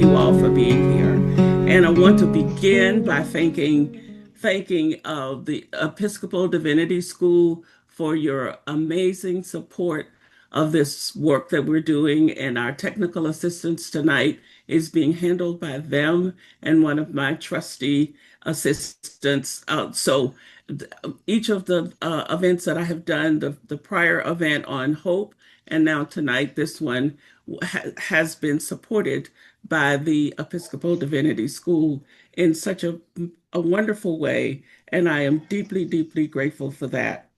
you all for being here. And I want to begin by thanking the Episcopal Divinity School for your amazing support of this work that we're doing. And our technical assistance tonight is being handled by them and one of my trustee assistants. Each of the events that I have done, the prior event on hope, and now tonight, this one has been supported by the Episcopal Divinity School in such a wonderful way. And I am deeply, deeply grateful for that.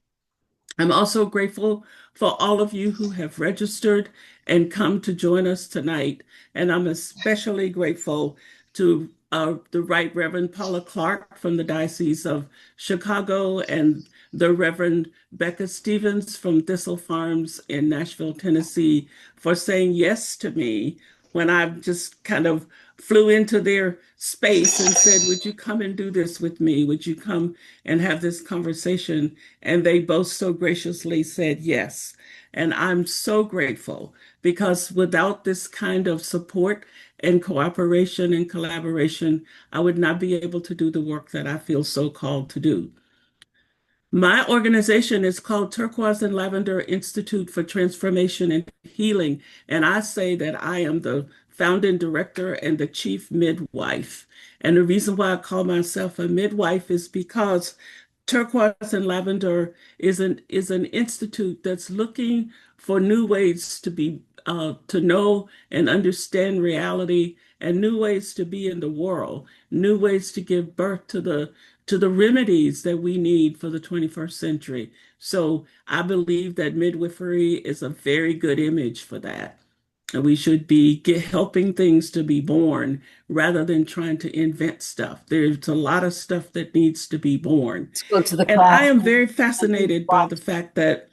I'm also grateful for all of you who have registered and come to join us tonight. And I'm especially grateful to the Right Reverend Paula Clark from the Diocese of Chicago and the Reverend Becca Stevens from Thistle Farms in Nashville, Tennessee, for saying yes to me when I just kind of flew into their space and said, would you come and do this with me? Would you come and have this conversation? And they both so graciously said yes. And I'm so grateful because without this kind of support and cooperation and collaboration, I would not be able to do the work that I feel so called to do. My organization is called Turquoise and Lavender Institute for Transformation and Healing, and I say that I am the founding director and the chief midwife. And the reason why I call myself a midwife is because Turquoise and Lavender is an institute that's looking for new ways to know and understand reality, and new ways to be in the world, new ways to give birth to the remedies that we need for the 21st century. So I believe that midwifery is a very good image for that. And we should be helping things to be born rather than trying to invent stuff. There's a lot of stuff that needs to be born. Let's go to the And I class. am very fascinated by the fact that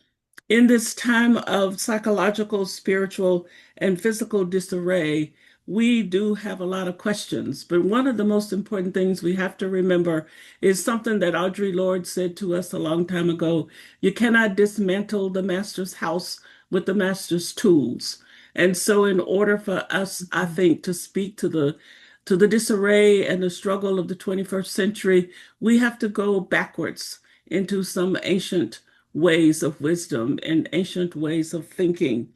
in this time of psychological, spiritual, and physical disarray, we do have a lot of questions. But one of the most important things we have to remember is something that Audre Lorde said to us a long time ago. You cannot dismantle the master's house with the master's tools. And so in order for us, I think, to speak to the disarray and the struggle of the 21st century, we have to go backwards into some ancient ways of wisdom and ancient ways of thinking.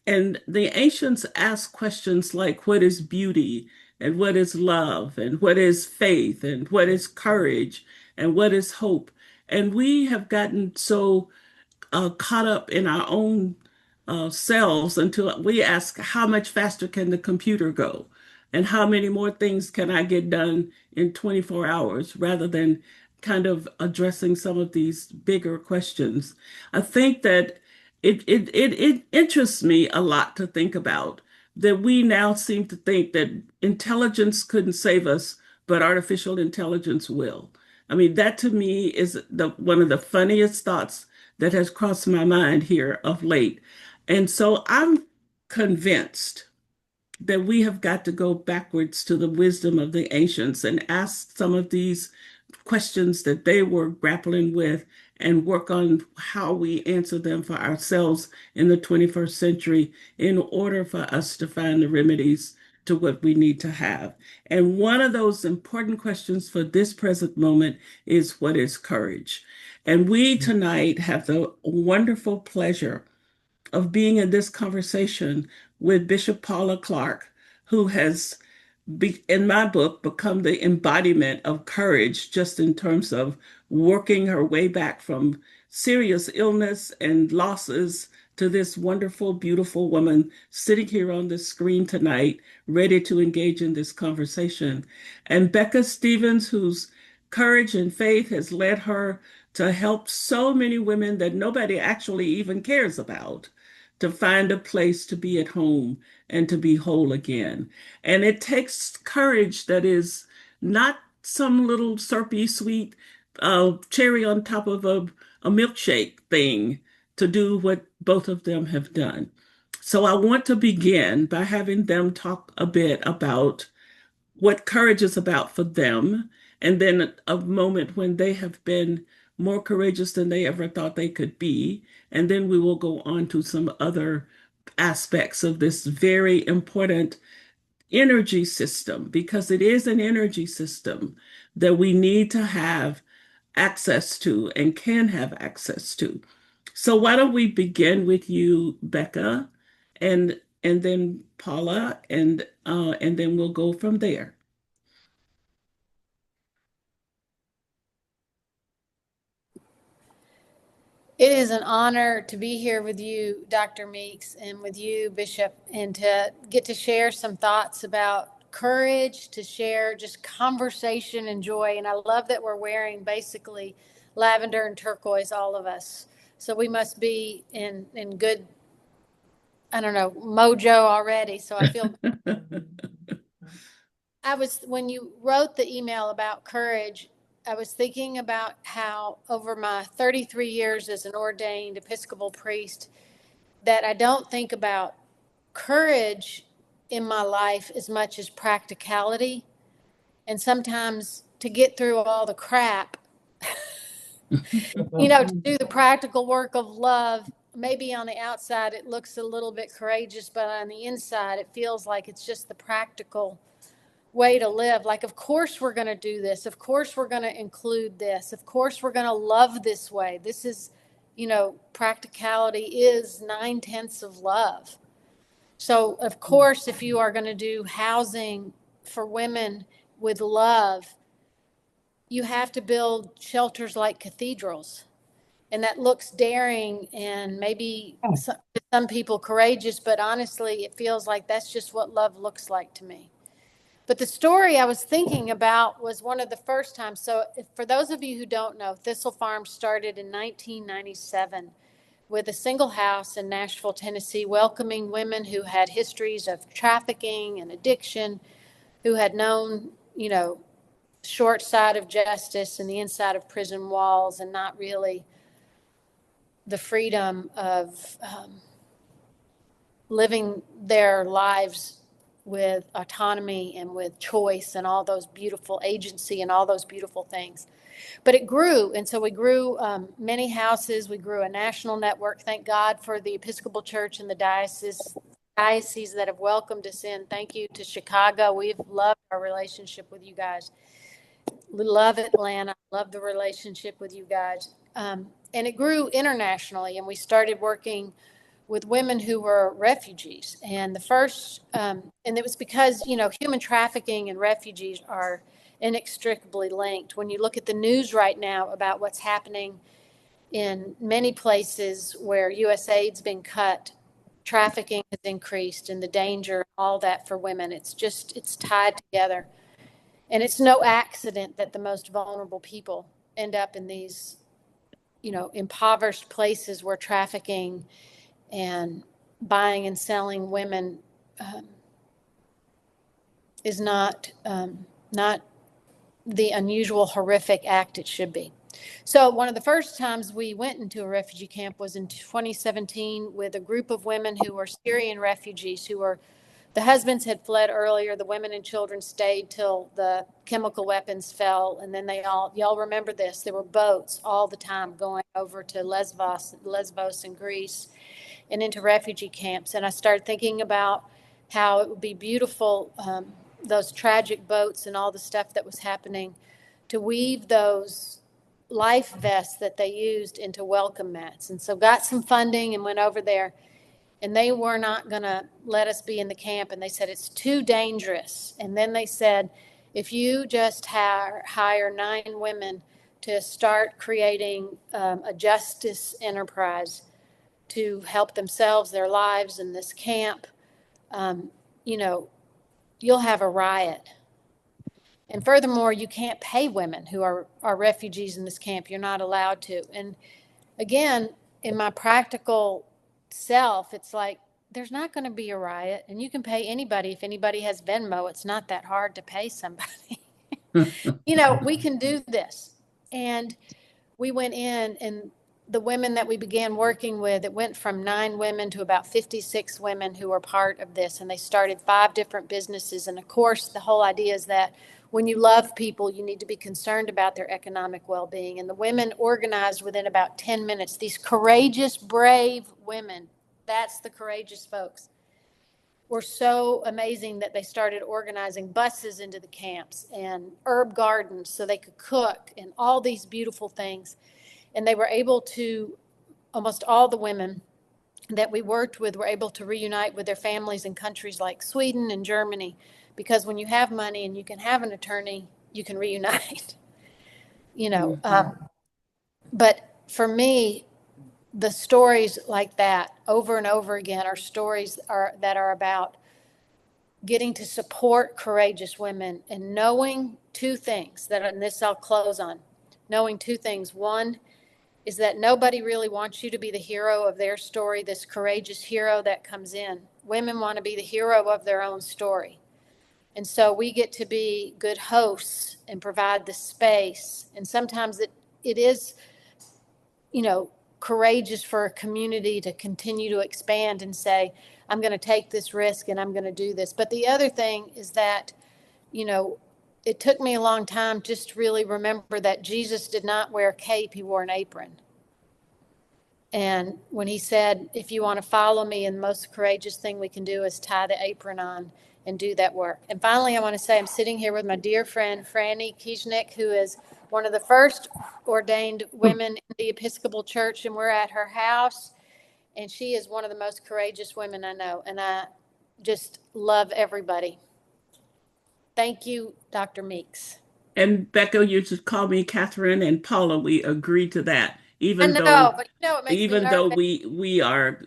And the ancients asked questions like, what is beauty? And what is love? And what is faith? And what is courage? And what is hope? And we have gotten so caught up in our own selves until we ask, how much faster can the computer go? And how many more things can I get done in 24 hours rather than kind of addressing some of these bigger questions? I think that it interests me a lot to think about that we now seem to think that intelligence couldn't save us, but artificial intelligence will. I mean, that to me is one of the funniest thoughts that has crossed my mind here of late. And so I'm convinced that we have got to go backwards to the wisdom of the ancients and ask some of these questions that they were grappling with and work on how we answer them for ourselves in the 21st century in order for us to find the remedies to what we need to have. And one of those important questions for this present moment is, what is courage? And we tonight have the wonderful pleasure of being in this conversation with Bishop Paula Clark, who has, in my book, become the embodiment of courage, just in terms of working her way back from serious illness and losses to this wonderful, beautiful woman sitting here on the screen tonight, ready to engage in this conversation. And Becca Stevens, whose courage and faith has led her to help so many women that nobody actually even cares about to find a place to be at home and to be whole again. And it takes courage that is not some little syrupy sweet cherry on top of a milkshake thing to do what both of them have done. So I want to begin by having them talk a bit about what courage is about for them, and then a moment when they have been more courageous than they ever thought they could be. And then we will go on to some other aspects of this very important energy system, because it is an energy system that we need to have access to and can have access to. So why don't we begin with you, Becca, and then Paula, and then we'll go from there. It is an honor to be here with you, Dr. Meeks, and with you, Bishop, and to get to share some thoughts about courage, to share just conversation and joy. And I love that we're wearing basically lavender and turquoise, all of us. So we must be in good, I don't know, mojo already. So I feel when you wrote the email about courage, I was thinking about how over my 33 years as an ordained Episcopal priest, that I don't think about courage in my life as much as practicality. And sometimes to get through all the crap, to do the practical work of love, maybe on the outside it looks a little bit courageous, but on the inside it feels like it's just the practical way to live. Like, of course we're going to do this. Of course we're going to include this. Of course we're going to love this way. This is, practicality is 9/10 of love. So, of course, if you are going to do housing for women with love, you have to build shelters like cathedrals. And that looks daring and maybe some people courageous, but honestly, it feels like that's just what love looks like to me. But the story I was thinking about was one of the first times. So, for those of you who don't know, Thistle Farm started in 1997 with a single house in Nashville, Tennessee, welcoming women who had histories of trafficking and addiction, who had known, short side of justice and the inside of prison walls, and not really the freedom of living their lives with autonomy and with choice and all those beautiful agency and all those beautiful things. But it grew, and so we grew many houses. We grew a national network. Thank God for the Episcopal Church and the dioceses that have welcomed us in. Thank you to Chicago. We've loved our relationship with you guys. We love Atlanta. Love the relationship with you guys. And it grew internationally, and we started working with women who were refugees. And the first, and it was because, human trafficking and refugees are inextricably linked. When you look at the news right now about what's happening in many places where USAID's been cut, trafficking has increased, and the danger, all that for women, it's tied together. And it's no accident that the most vulnerable people end up in these, impoverished places where trafficking and buying and selling women is not the unusual, horrific act it should be. So one of the first times we went into a refugee camp was in 2017 with a group of women who were Syrian refugees the husbands had fled earlier. The women and children stayed till the chemical weapons fell. And then y'all remember this, there were boats all the time going over to Lesbos and Greece and into refugee camps. And I started thinking about how it would be beautiful, those tragic boats and all the stuff that was happening, to weave those life vests that they used into welcome mats. And so got some funding and went over there. And they were not going to let us be in the camp. And they said, it's too dangerous. And then they said, if you just hire 9 women to start creating a justice enterprise to help themselves, their lives in this camp, you'll have a riot. And furthermore, you can't pay women who are refugees in this camp. You're not allowed to. And again, in my practical self, it's like, there's not going to be a riot, and you can pay anybody. If anybody has Venmo, it's not that hard to pay somebody. We can do this. And we went in, and the women that we began working with, it went from 9 women to about 56 women who were part of this. And they started 5 different businesses. And of course, the whole idea is that when you love people, you need to be concerned about their economic well-being. And the women organized within about 10 minutes. These courageous, brave women, that's the courageous folks, were so amazing that they started organizing buses into the camps and herb gardens so they could cook and all these beautiful things. And they were able to, almost all the women that we worked with were able to reunite with their families in countries like Sweden and Germany, because when you have money and you can have an attorney, you can reunite. you know. Mhm. Um, but for me, the stories like that over and over again are stories that are about getting to support courageous women and knowing two things that, and this I'll close on, knowing two things. One is that nobody really wants you to be the hero of their story, this courageous hero that comes in. Women want to be the hero of their own story. And so we get to be good hosts and provide the space. And sometimes it is, courageous for a community to continue to expand and say, I'm going to take this risk and I'm going to do this. But the other thing is that, you know, it took me a long time just to really remember that Jesus did not wear a cape, he wore an apron. And when he said, if you want to follow me, and the most courageous thing we can do is tie the apron on and do that work. And finally, I want to say I'm sitting here with my dear friend, Franny Kieschnick, who is one of the first ordained women in the Episcopal Church, and we're at her house. And she is one of the most courageous women I know. And I just love everybody. Thank you, Dr. Meeks. And Becca, you should call me Catherine and Paula. We agree to that, I even know, though but it makes me even though nervous. we are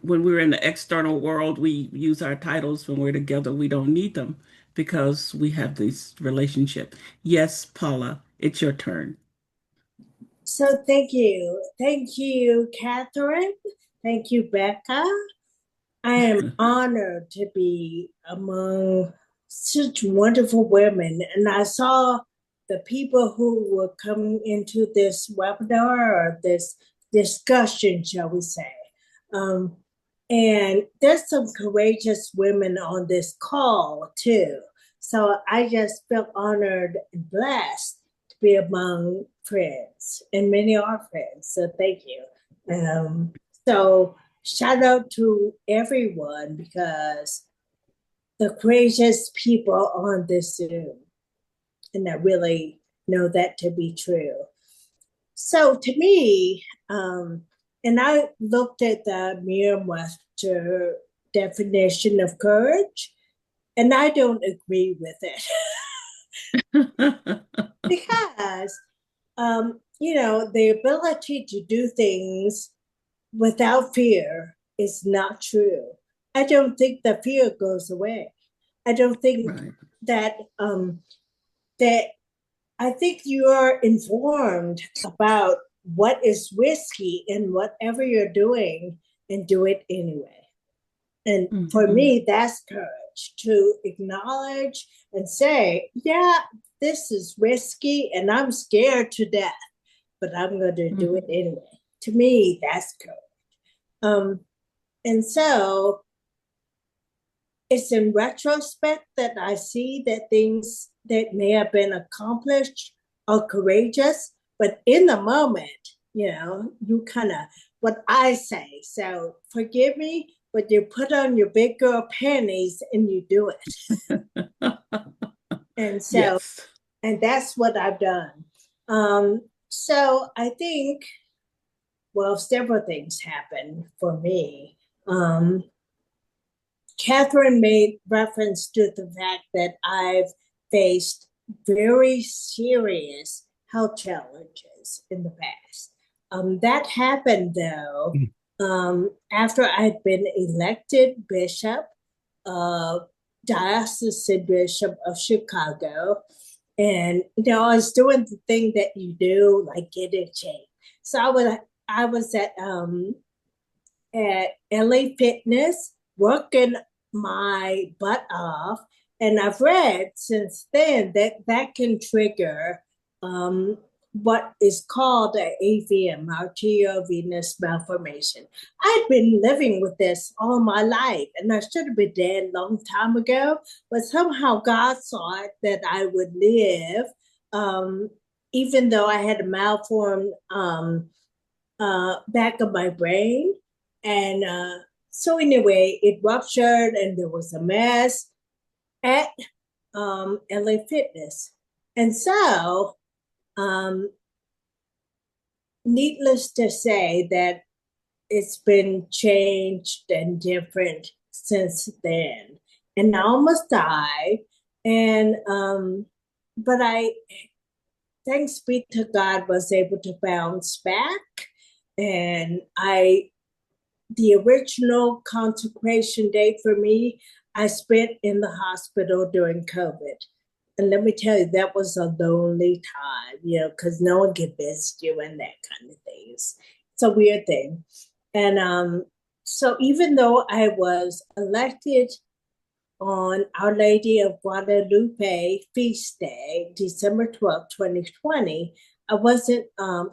when we're in the external world, we use our titles. When we're together, we don't need them because we have this relationship. Yes, Paula, it's your turn. So thank you. Thank you, Catherine. Thank you, Becca. I am honored to be among such wonderful women. And I saw the people who were coming into this webinar or this discussion, shall we say. Um, and there's some courageous women on this call too. So I just feel honored and blessed to be among friends, and many are friends. So thank you. So shout out to everyone because the courageous people on this Zoom, and I really know that to be true. So to me, and I looked at the Merriam-Webster definition of courage, and I don't agree with it because, the ability to do things without fear is not true. I don't think the fear goes away. I don't think Right. that that I think you are informed about what is risky in whatever you're doing and do it anyway. And for Mhm. me, that's courage to acknowledge and say, yeah, this is risky and I'm scared to death, but I'm going to do it Mhm. anyway. To me, that's courage. Um, and so it's in retrospect that I see that things that may have been accomplished are courageous, but in the moment, you kind of what I say. So forgive me, but you put on your big girl panties and you do it. And so, Yes. and that's what I've done. So I think, well, several things happened for me. Catherine made reference to the fact that I've faced very serious health challenges in the past. That happened though after I'd been elected bishop, diocesan bishop of Chicago, and I was doing the thing that you do, like get in shape. So I was at LA Fitness, working my butt off. And I've read since then that that can trigger what is called an AVM, arteriovenous malformation. I'd been living with this all my life, and I should have been dead a long time ago, but somehow God saw it that I would live, um, even though I had a malformed back of my brain. And So anyway, it ruptured and there was a mess at LA Fitness. And so, um, needless to say that it's been changed and different since then. And I almost died. And but I, thanks be to God, was able to bounce back. And the original consecration date for me, I spent in the hospital during COVID. And let me tell you, that was a lonely time, because no one can visit you and that kind of thing. It's a weird thing. And so even though I was elected on Our Lady of Guadalupe feast day, December 12th, 2020, I wasn't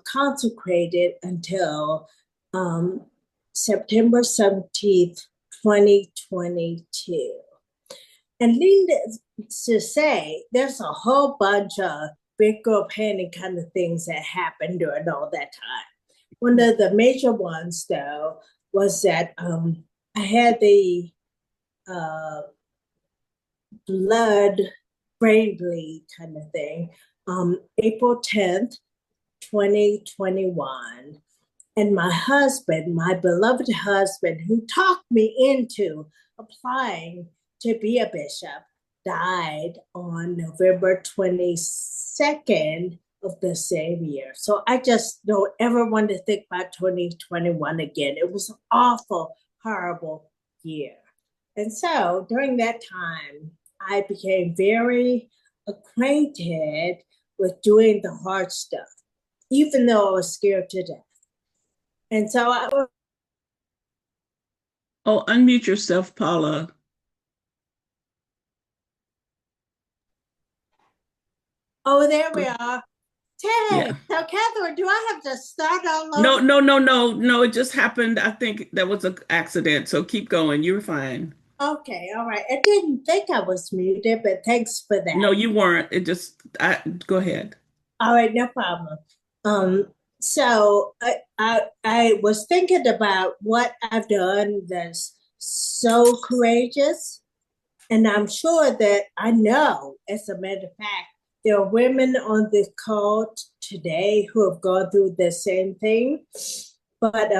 consecrated until um, September 17th, 2022. And needless to say, there's a whole bunch of big girl panic kind of things that happened during all that time. One of the major ones, though, was that I had the uh, blood brain bleed kind of thing, April 10th, 2021. And my husband, my beloved husband, who talked me into applying to be a bishop, died on November 22nd of the same year. So I just don't ever want to think about 2021 again. It was an awful, horrible year. And so during that time, I became very acquainted with doing the hard stuff, even though I was scared to death. And so I was, Oh, unmute yourself, Paula. oh, there we Good. are. Yeah. Hey, so Catherine, do I have to start all No, over? no, no, no, no. It just happened. I think that was an accident. So keep going. You're fine. Okay, all right. I didn't think I was muted, but thanks for No, that. you weren't. Go ahead. All right, no problem. Um, so I was thinking about what I've done that's so courageous. And I'm sure that I know, as a matter of fact, there are women on this call today who have gone through the same thing. But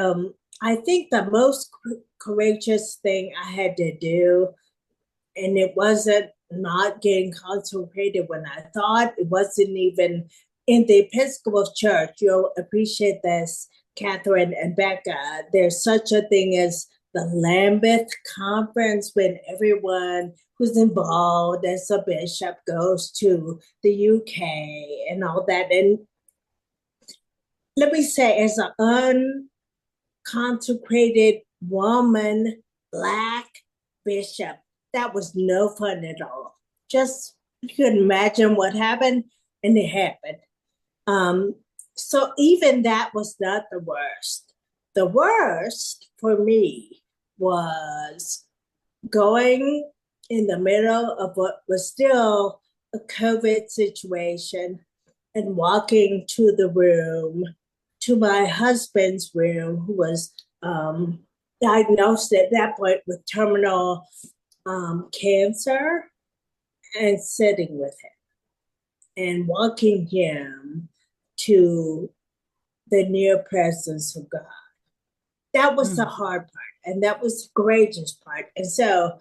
I think the most courageous thing I had to do, and it wasn't not getting consecrated when I thought, it wasn't even in the Episcopal Church. You'll appreciate this, Catherine and Becca. There's such a thing as the Lambeth Conference, when everyone who's involved as a bishop goes to the UK and all that. And let me say, as an unconsecrated woman, Black bishop, that was no fun at all. Just, you could imagine what happened, and it happened. Um, so even that was not the worst. The worst for me was going in the middle of what was still a COVID situation and walking to the room, to my husband's room, who was diagnosed at that point with terminal cancer, and sitting with him and walking him to the near presence of God. That was the Mm. hard part, and that was the courageous part. And so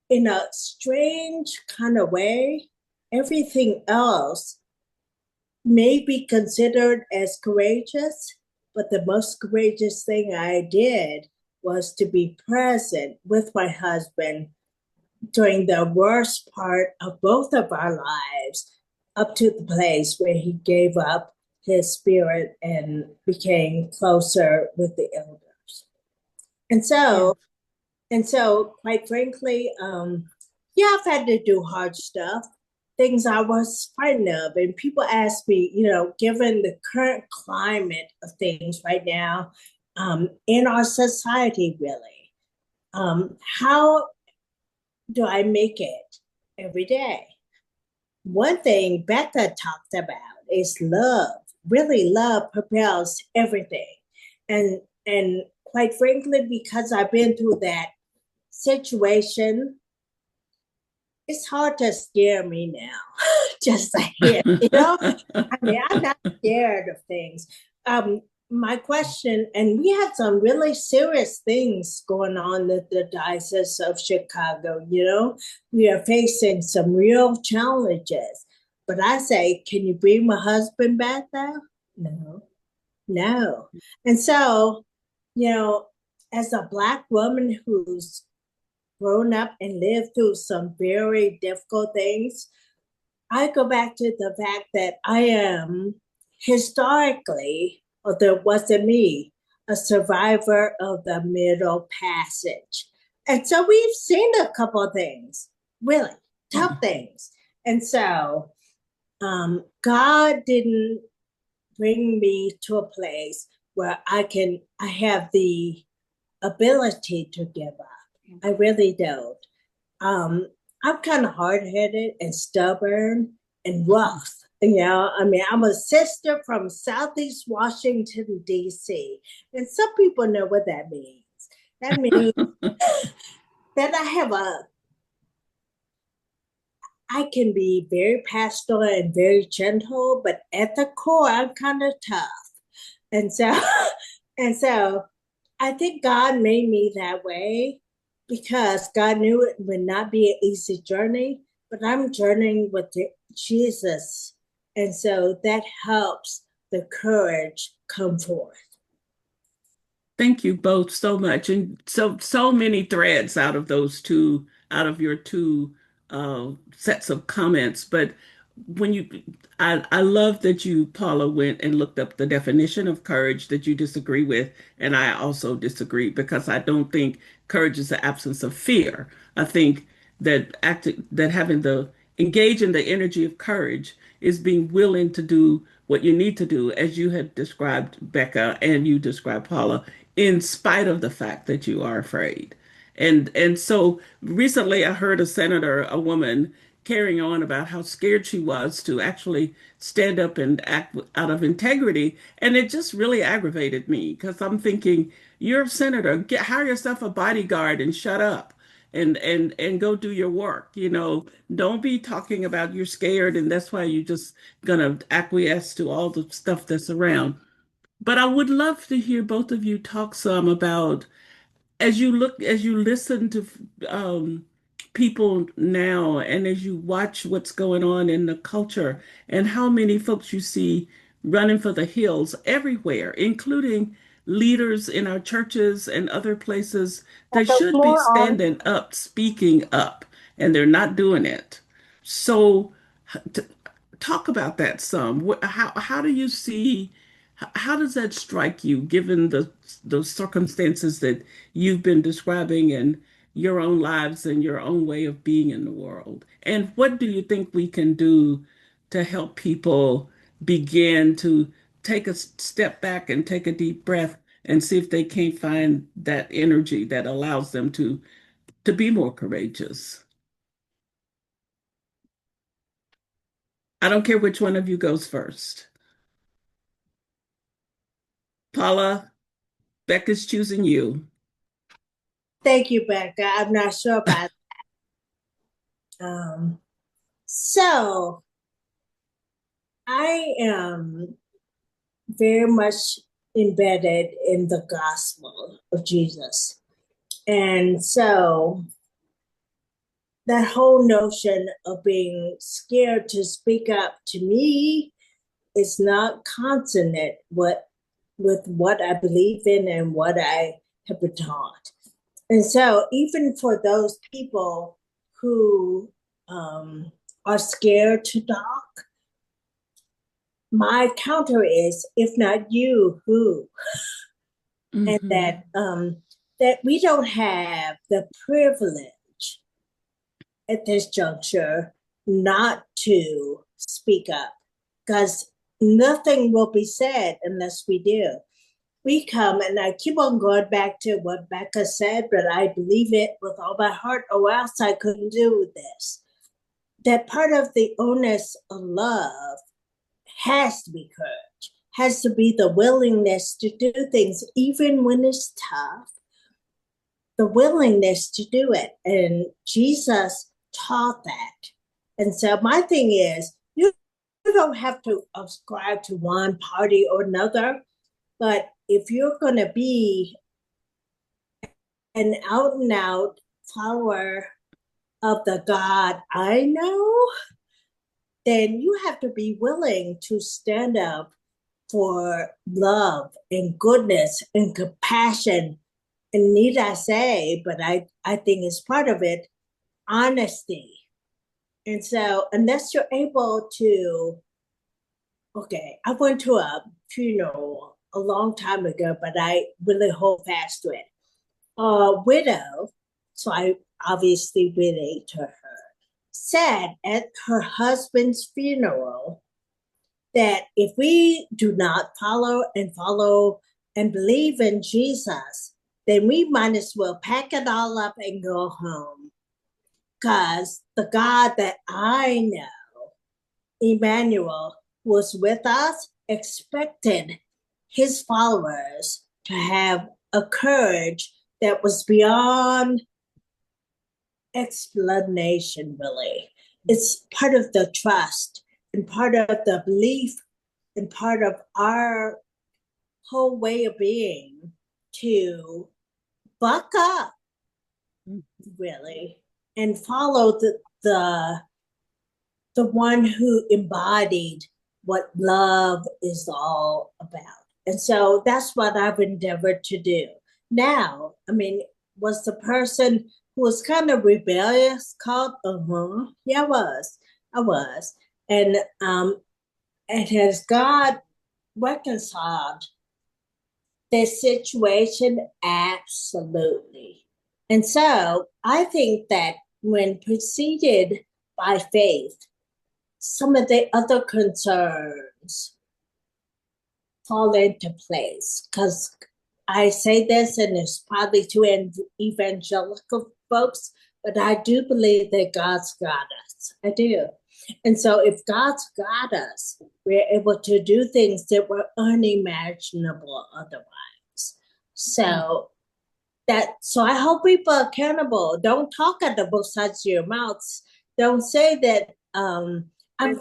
in a strange kind of way, everything else may be considered as courageous, but the most courageous thing I did was to be present with my husband during the worst part of both of our lives, up to the place where he gave up his spirit and became closer with the elders. And Yeah. so, and so, quite frankly, yeah, I've had to do hard stuff, things I was frightened of. And people ask me, given the current climate of things right now in our society, really, how do I make it every day? One thing Becca talked about is love. Really, love propels everything. And quite frankly, because I've been through that situation, it's hard to scare me now. Just like it, I mean, I'm not scared of things. My question, and we had some really serious things going on at the Diocese of Chicago. We are facing some real challenges. But I say, can you bring my husband back though? No, no. And so, you know, as a Black woman who's grown up and lived through some very difficult things, I go back to the fact that I am historically, although it wasn't me, a survivor of the Middle Passage. And so we've seen a couple of things, really tough things. And so God didn't bring me to a place where I have the ability to give up. I really don't. I'm kind of hard-headed and stubborn and rough. I mean, I'm a sister from Southeast Washington, D.C. And some people know what that means. That means that I can be very pastoral and very gentle, but at the core, I'm kind of tough. And so, and so I think God made me that way because God knew it would not be an easy journey, but I'm journeying with Jesus. And so that helps the courage come forth. Thank you both so much. And so many threads out of your two sets of comments. But I love that you, Paula, went and looked up the definition of courage that you disagree with. And I also disagree because I don't think courage is the absence of fear. I think that having the engage in the energy of courage is being willing to do what you need to do, as you had described, Becca, and you described, Paula, in spite of the fact that you are afraid. And so recently I heard a woman carrying on about how scared she was to actually stand up and act out of integrity. And it just really aggravated me because I'm thinking, you're a senator, hire yourself a bodyguard and shut up and go do your work. Don't be talking about you're scared and that's why you're just gonna acquiesce to all the stuff that's around. But I would love to hear both of you talk some about, as you listen to um, people now, and as you watch what's going on in the culture, and how many folks you see running for the hills everywhere, including leaders in our churches and other places that The should be floor on. standing up, speaking up, and they're not doing it. So, t- talk about that some. How do you see? How does that strike you, given those circumstances that you've been describing in your own lives and your own way of being in the world? And what do you think we can do to help people begin to take a step back and take a deep breath and see if they can't find that energy that allows them to be more courageous? I don't care which one of you goes first. Paula, Becca's choosing you. Thank you, Becca. I'm not sure about that. So I am very much embedded in the gospel of Jesus. And so that whole notion of being scared to speak up to me is not consonant with what I believe in and what I have been taught. And so even for those people who are scared to talk, my counter is, if not you, who? And that we don't have the privilege at this juncture not to speak up, because nothing will be said unless we do. We come, and I keep on going back to what Becca said, but I believe it with all my heart, or else I couldn't do this. That part of the onus of love has to be courage, has to be the willingness to do things, even when it's tough, the willingness to do it. And Jesus taught that. And so my thing is, you don't have to ascribe to one party or another, but if you're going to be an out and out follower of the God I know, then you have to be willing to stand up for love and goodness and compassion. And need I say, but I think it's part of it, honesty. And so, unless you're able to, okay, I went to a funeral a long time ago, but I really hold fast to it. A widow, so I obviously relate to her, said at her husband's funeral that if we do not follow and believe in Jesus, then we might as well pack it all up and go home. Because the God that I know, Emmanuel, was with us, expected his followers to have a courage that was beyond explanation, really. It's part of the trust and part of the belief and part of our whole way of being to buck up, really, and follow the one who embodied what love is all about. And so that's what I've endeavored to do. Now, I mean, was the person who was kind of rebellious called? Yeah, I was. I was. And has God reconciled this situation? Absolutely. And so I think that when preceded by faith, some of the other concerns fall into place. Because I say this, and it's probably to evangelical folks, but I do believe that God's got us. I do. And so if God's got us, we're able to do things that were unimaginable otherwise. So so I hold people accountable. Don't talk out of both sides of your mouths. Don't say that I'm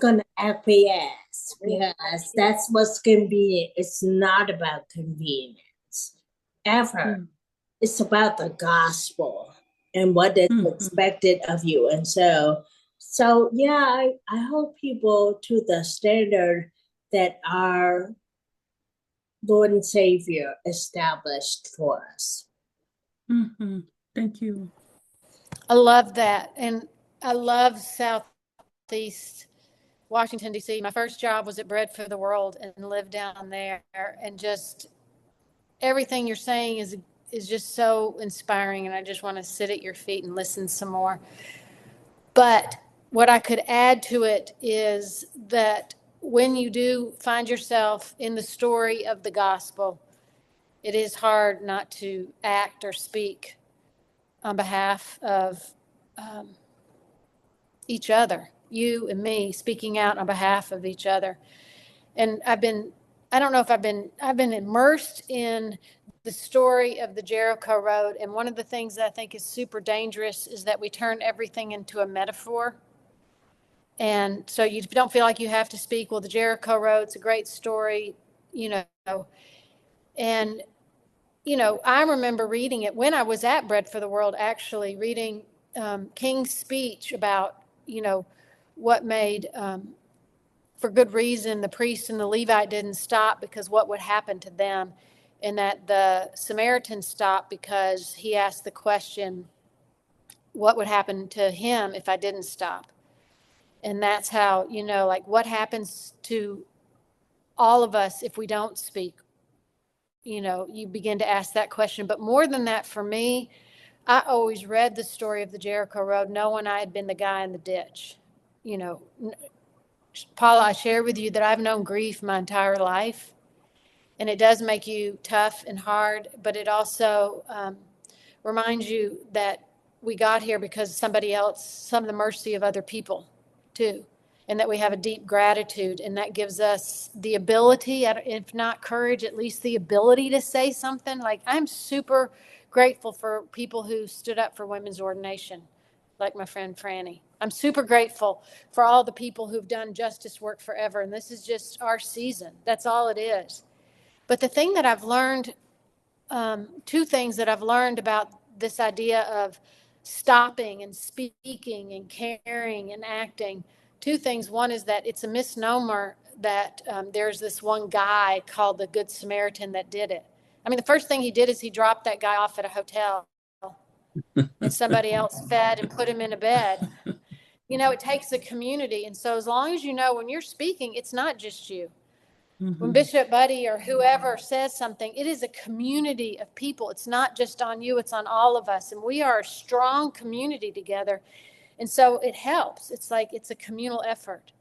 gonna acquiesce because that's what's convenient. It's not about convenience ever. It's about the gospel and what is expected of you. And so yeah, I hold people to the standard that our Lord and Savior established for us. Thank you. I love that. And I love Southeast Washington, D.C. My first job was at Bread for the World and lived down there. And just everything you're saying is just so inspiring. And I just want to sit at your feet and listen some more. But what I could add to it is that when you do find yourself in the story of the gospel, it is hard not to act or speak on behalf of each other, you and me, speaking out on behalf of each other. And I've been immersed in the story of the Jericho Road. And one of the things that I think is super dangerous is that we turn everything into a metaphor. And so you don't feel like you have to speak, well, the Jericho Road's a great story, and I remember reading it when I was at Bread for the World, actually reading King's speech about, what made, for good reason, the priest and the Levite didn't stop because what would happen to them, and that the Samaritan stopped because he asked the question, what would happen to him if I didn't stop? And that's how, like what happens to all of us if we don't speak? You begin to ask that question. But more than that, for me, I always read the story of the Jericho Road knowing I had been the guy in the ditch. Paula, I share with you that I've known grief my entire life, and it does make you tough and hard, but it also reminds you that we got here because some of the mercy of other people too. and that we have a deep gratitude, and that gives us the ability, if not courage, at least the ability to say something. Like, I'm super grateful for people who stood up for women's ordination, like my friend Franny. I'm super grateful for all the people who've done justice work forever, and this is just our season. That's all it is. But the thing that I've learned, two things that I've learned about this idea of stopping and speaking and caring and acting. Two things. One is that it's a misnomer that there's this one guy called the Good Samaritan that did it. I mean, the first thing he did is he dropped that guy off at a hotel and somebody else fed and put him in a bed. You know, it takes a community. And so as long as you know when you're speaking, it's not just you. When Bishop Buddy or whoever says something, it is a community of people. It's not just on you, it's on all of us. And we are a strong community together. And so it helps. It's like it's a communal effort.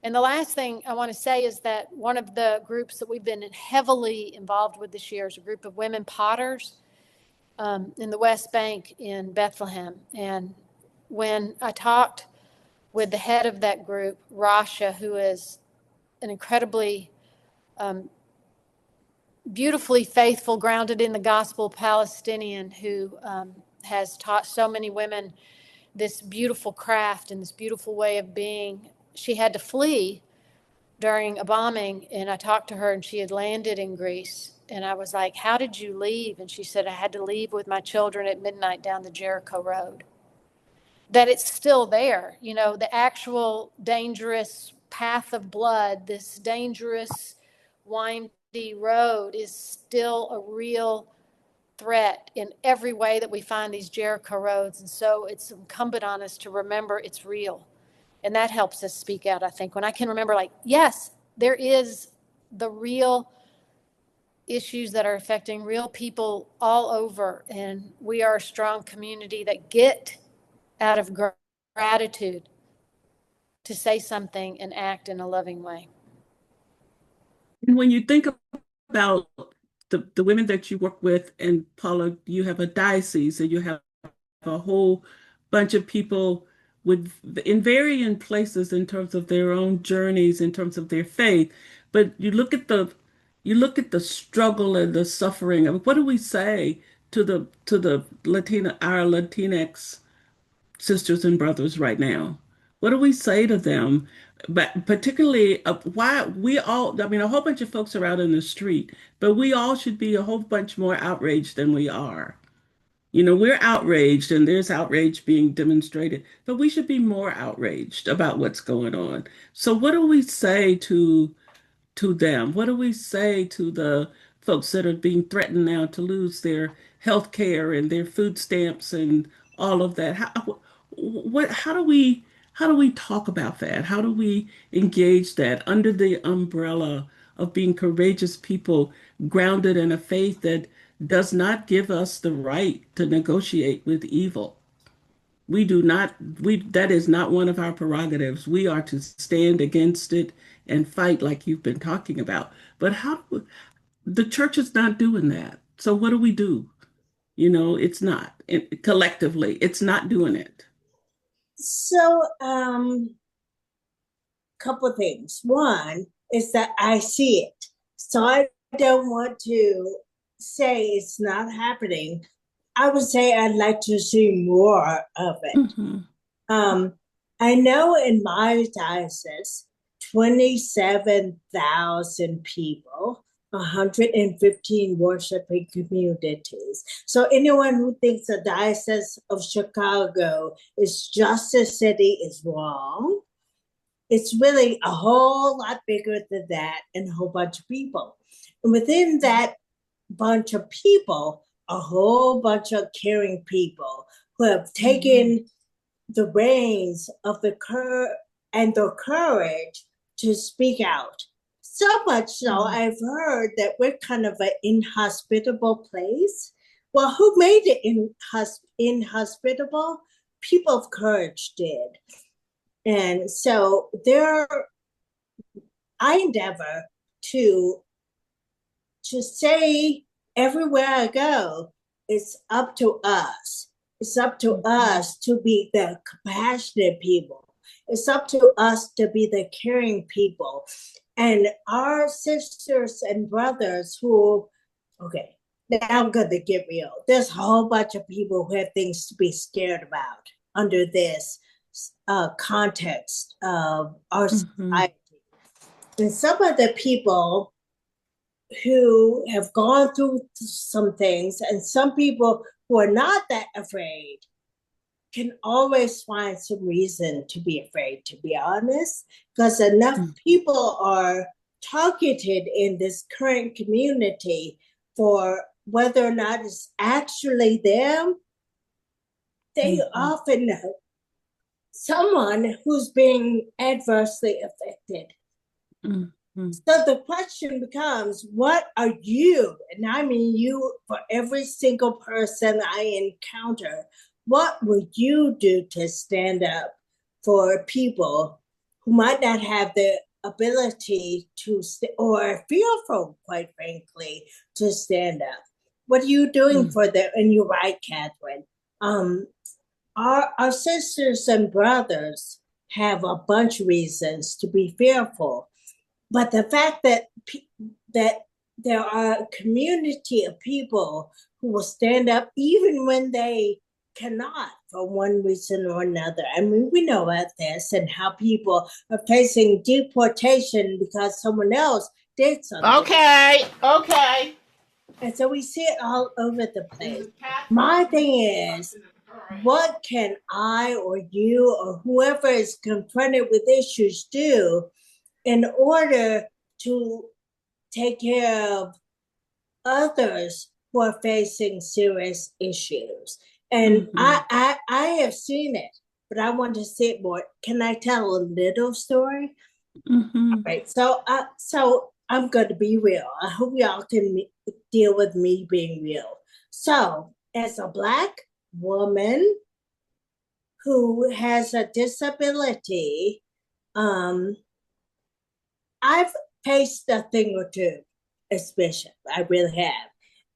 And the last thing I want to say is that one of the groups that we've been heavily involved with this year is a group of women potters in the West Bank in Bethlehem. And when I talked with the head of that group, Rasha, who is an incredibly beautifully faithful, grounded in the gospel Palestinian who has taught so many women this beautiful craft and this beautiful way of being. She had to flee during a bombing, and I talked to her, and she had landed in Greece. And I was like, how did you leave? And she said, I had to leave with my children at midnight down the Jericho road. That it's still there, you know, the actual dangerous path of blood, this dangerous windy road is still a real threat in every way that we find these Jericho roads. And so it's incumbent on us to remember it's real. And that helps us speak out, I think. When I can remember, like, yes, there is the real issues that are affecting real people all over. And we are a strong community that get out of gratitude to say something and act in a loving way. And when you think about the women that you work with, and Paula, you have a diocese and you have a whole bunch of people with in varying places in terms of their own journeys, in terms of their faith. But you look at the struggle and the suffering. I mean, what do we say to the our Latinx sisters and brothers right now? What do we say to them? But particularly, why we all, I mean, a whole bunch of folks are out in the street, but we all should be a whole bunch more outraged than we are. You know, we're outraged and there's outrage being demonstrated, but we should be more outraged about what's going on. So, what do we say to them? What do we say to the folks that are being threatened now to lose their health care and their food stamps and all of that? How do we talk about that? How do we engage that under the umbrella of being courageous people grounded in a faith that does not give us the right to negotiate with evil? We do not, that is not one of our prerogatives. We are to stand against it and fight like you've been talking about. But the church is not doing that. So what do we do? You know, it's not collectively, it's not doing it. So, couple of things. One is that I see it. So I don't want to say it's not happening. I would say I'd like to see more of it. Mm-hmm. I know in my diocese, 27,000 people, 115 worshiping communities. So anyone who thinks the Diocese of Chicago is just a city is wrong. It's really a whole lot bigger than that and a whole bunch of people. And within that bunch of people, a whole bunch of caring people who have taken the reins of the courage to speak out. So much so, I've heard that we're kind of an inhospitable place. Well, who made it inhospitable? People of courage did. And so I endeavor to say everywhere I go, it's up to us. It's up to us to be the compassionate people. It's up to us to be the caring people. And our sisters and brothers who, okay, now I'm going to get real. There's a whole bunch of people who have things to be scared about under this context of our society. And some of the people who have gone through some things, and some people who are not that afraid, can always find some reason to be afraid, to be honest, because enough people are targeted in this current community for whether or not it's actually them. They often know someone who's being adversely affected. So the question becomes, what are you, and I mean you, for every single person I encounter, what would you do to stand up for people who might not have the ability to, or are fearful, quite frankly, to stand up? What are you doing for them? And you're right, Catherine. Our sisters and brothers have a bunch of reasons to be fearful. But the fact that there are a community of people who will stand up even when they cannot for one reason or another. I mean, we know about this and how people are facing deportation because someone else did something. Okay. And so we see it all over the place. My thing is, what can I or you or whoever is confronted with issues do in order to take care of others who are facing serious issues? And I have seen it, but I want to see it more. Can I tell a little story? All right. So I'm going to be real. I hope y'all can deal with me being real. So as a Black woman who has a disability, I've faced a thing or two as bishop. I really have.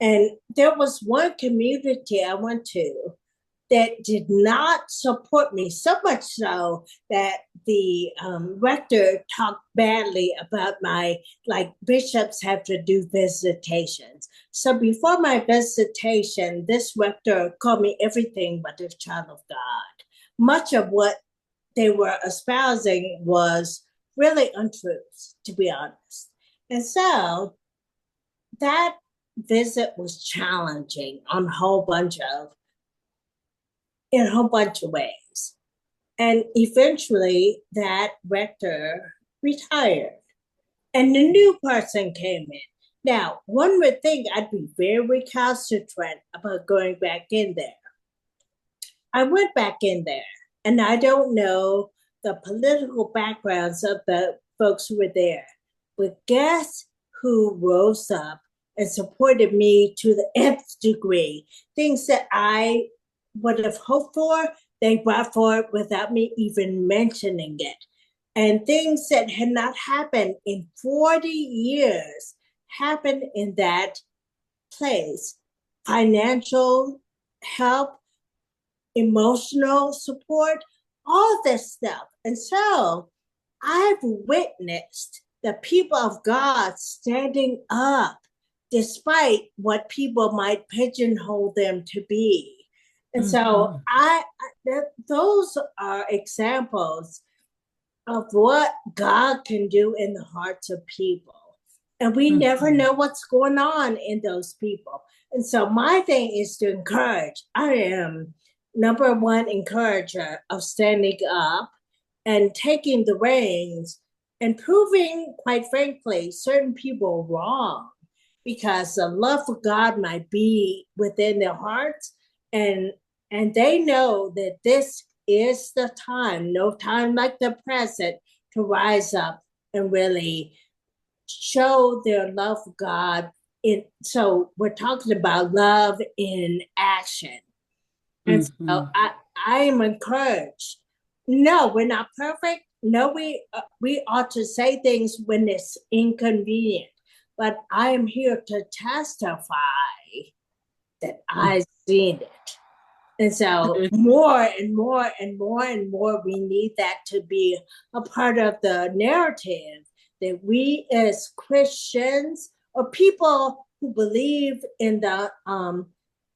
And there was one community I went to that did not support me, so much so that the rector talked badly about my, like, bishops have to do visitations. So before my visitation, this rector called me everything but a child of God. Much of what they were espousing was really untruths, to be honest. And so that visit was challenging on a whole bunch of ways. And eventually that rector retired and the new person came in. Now, one would think I'd be very recalcitrant about going back in there. I went back in there, and I don't know the political backgrounds of the folks who were there, but guess who rose up and supported me to the nth degree? Things that I would have hoped for, they brought forward without me even mentioning it. And things that had not happened in 40 years happened in that place. Financial help, emotional support, all this stuff. And so I've witnessed the people of God standing up despite what people might pigeonhole them to be. And so those are examples of what God can do in the hearts of people. And we never know what's going on in those people. And so my thing is to encourage. I am number one encourager of standing up and taking the reins and proving, quite frankly, certain people wrong, because the love for God might be within their hearts, and they know that this is the time, no time like the present, to rise up and really show their love for God. So we're talking about love in action. And so I am encouraged. No, we're not perfect. No, we ought to say things when it's inconvenient. But I am here to testify that I've seen it. And so more and more and more and more, we need that to be a part of the narrative that we as Christians or people who believe in the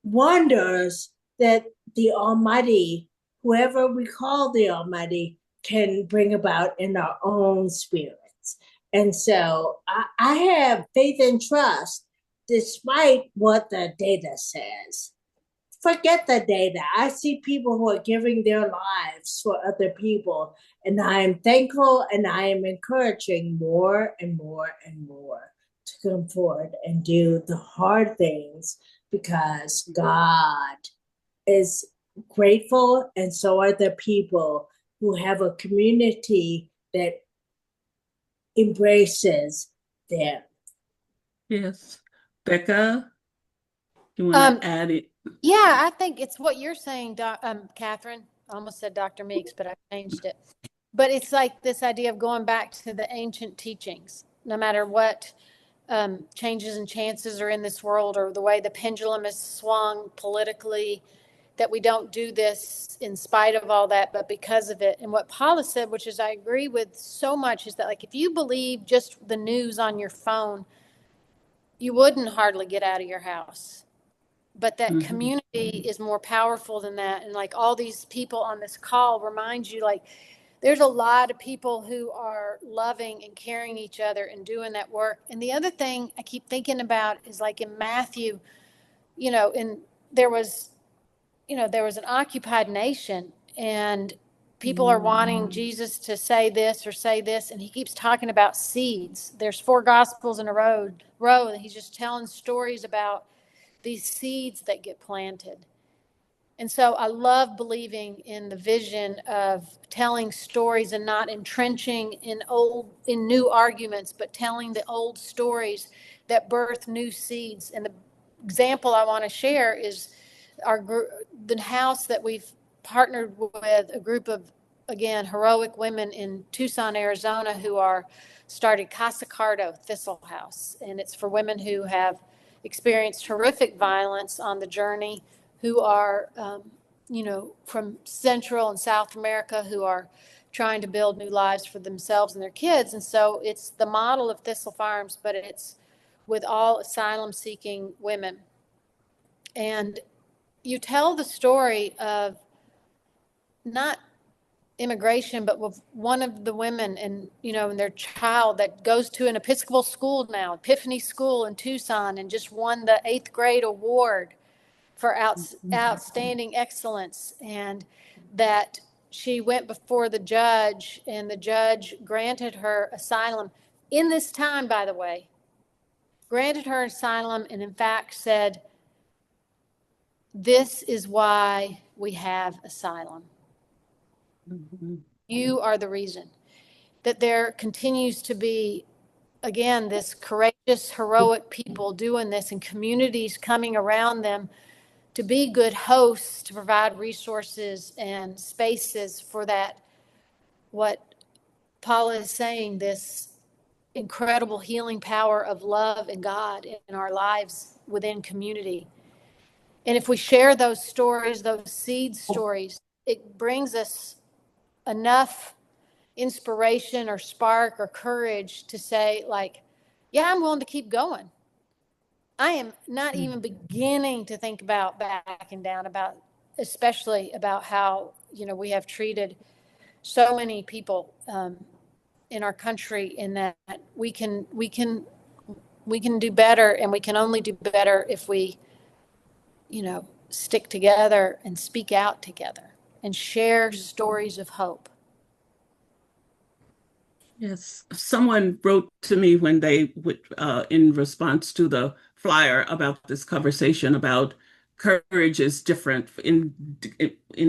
wonders that the Almighty, whoever we call the Almighty, can bring about in our own spirits. And so I have faith and trust despite what the data says. Forget the data. I see people who are giving their lives for other people, and I am thankful and I am encouraging more and more and more to come forward and do the hard things because God is grateful, and so are the people who have a community that embraces them. Yes. Becca, you want to add it? Yeah, I think it's what you're saying, Catherine. I almost said Dr. Meeks, but I changed it. But it's like this idea of going back to the ancient teachings, no matter what changes and chances are in this world or the way the pendulum is swung politically, that we don't do this in spite of all that, but because of it. And what Paula said, which is I agree with so much, is that like if you believe just the news on your phone, you wouldn't hardly get out of your house. But that community is more powerful than that. And like all these people on this call remind you, like there's a lot of people who are loving and caring each other and doing that work. And the other thing I keep thinking about is like in Matthew, there was an occupied nation and people are wanting Jesus to say this or say this. And he keeps talking about seeds. There's 4 gospels in a row. And he's just telling stories about these seeds that get planted. And so I love believing in the vision of telling stories and not entrenching in new arguments, but telling the old stories that birth new seeds. And the example I want to share is the house that we've partnered with a group of, again, heroic women in Tucson, Arizona, who are started Casa Cardo Thistle House. And it's for women who have experienced horrific violence on the journey, who are, from Central and South America, who are trying to build new lives for themselves and their kids. And so it's the model of Thistle Farms, but it's with all asylum-seeking women. And you tell the story of not immigration, but with one of the women and their child that goes to an Episcopal school now, Epiphany School in Tucson, and just won the 8th grade award for outstanding excellence. And that she went before the judge and the judge granted her asylum in this time, by the way, granted her asylum and in fact said, this is why we have asylum. You are the reason that there continues to be, again, this courageous, heroic people doing this and communities coming around them to be good hosts, to provide resources and spaces for that, what Paula is saying, this incredible healing power of love and God in our lives within community. And if we share those stories, those seed stories, it brings us enough inspiration or spark or courage to say, like, yeah, I'm willing to keep going. I am not even beginning to think about backing down, especially about how, we have treated so many people in our country, in that we can do better, and we can only do better if we, stick together and speak out together and share stories of hope. Yes, someone wrote to me when they would, in response to the flyer about this conversation about courage is different in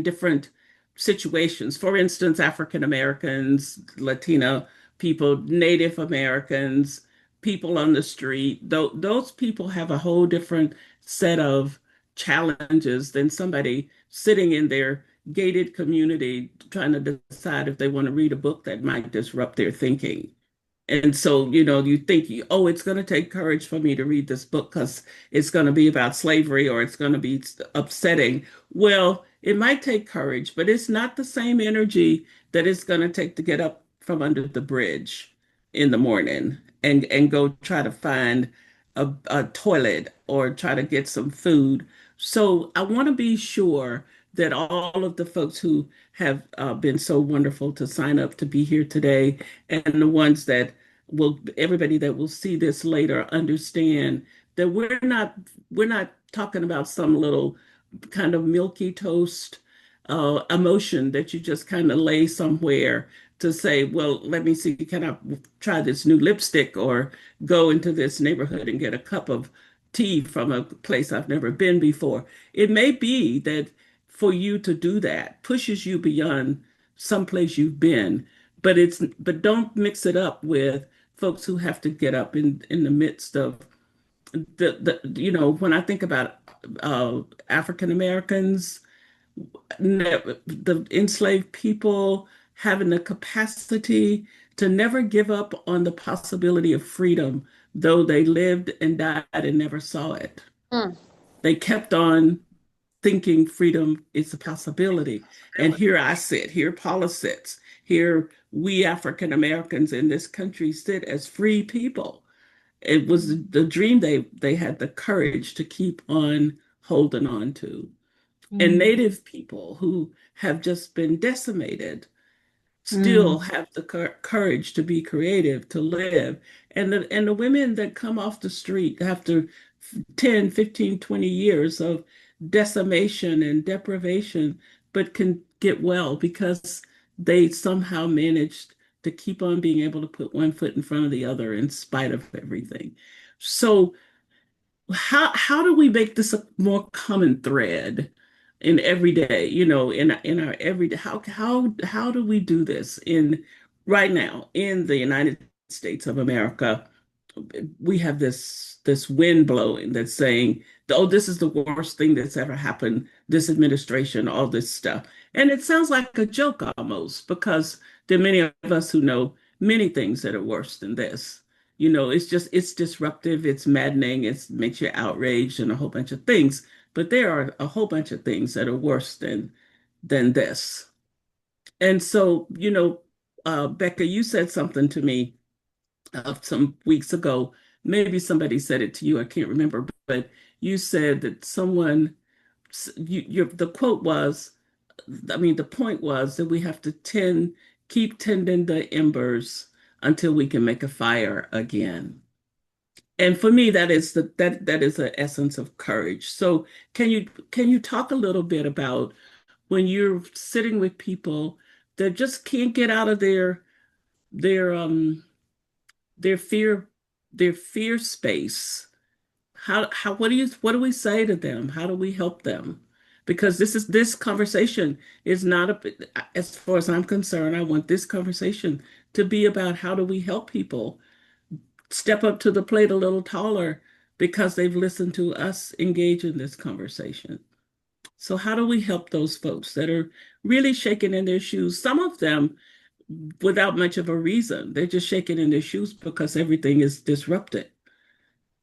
different situations. For instance, African Americans, Latino people, Native Americans, people on the street. Those people have a whole different set of challenges than somebody sitting in their gated community trying to decide if they want to read a book that might disrupt their thinking. And so, you think, oh, it's going to take courage for me to read this book because it's going to be about slavery or it's going to be upsetting. Well, it might take courage, but it's not the same energy that it's going to take to get up from under the bridge in the morning and go try to find a toilet or try to get some food. So I want to be sure that all of the folks who have been so wonderful to sign up to be here today, and the ones that everybody that will see this later understand that we're not talking about some little kind of milky toast emotion that you just kind of lay somewhere to say, well, let me see, can I try this new lipstick or go into this neighborhood and get a cup of tea from a place I've never been before. It may be that for you to do that pushes you beyond someplace you've been, but don't mix it up with folks who have to get up in the midst of when I think about African Americans, the enslaved people having the capacity to never give up on the possibility of freedom, though they lived and died and never saw it. Mm. They kept on thinking freedom is a possibility. And here I sit, here Paula sits, here we African Americans in this country sit as free people. It was the dream they had the courage to keep on holding on to. And Native people who have just been decimated still have the courage to be creative, to live. And the women that come off the street after 10, 15, 20 years of decimation and deprivation, but can get well because they somehow managed to keep on being able to put one foot in front of the other in spite of everything. So how do we make this a more common thread in every day, in our everyday, how do we do this in right now in the United States of America? We have this wind blowing that's saying, oh, this is the worst thing that's ever happened, this administration, all this stuff. And it sounds like a joke almost, because there are many of us who know many things that are worse than this. It's disruptive, it's maddening, it makes you outraged and a whole bunch of things. But there are a whole bunch of things that are worse than this. And so, Becca, you said something to me some weeks ago. Maybe somebody said it to you, I can't remember, but you said that the quote was, I mean, the point was that we have to keep tending the embers until we can make a fire again. And for me, that is the essence of courage. So can you talk a little bit about when you're sitting with people that just can't get out of their um their fear their fear space? How what do we say to them? How do we help them? Because this conversation is not as far as I'm concerned, I want this conversation to be about how do we help people step up to the plate a little taller because they've listened to us engage in this conversation. So how do we help those folks that are really shaking in their shoes? Some of them without much of a reason. They're just shaking in their shoes because everything is disrupted,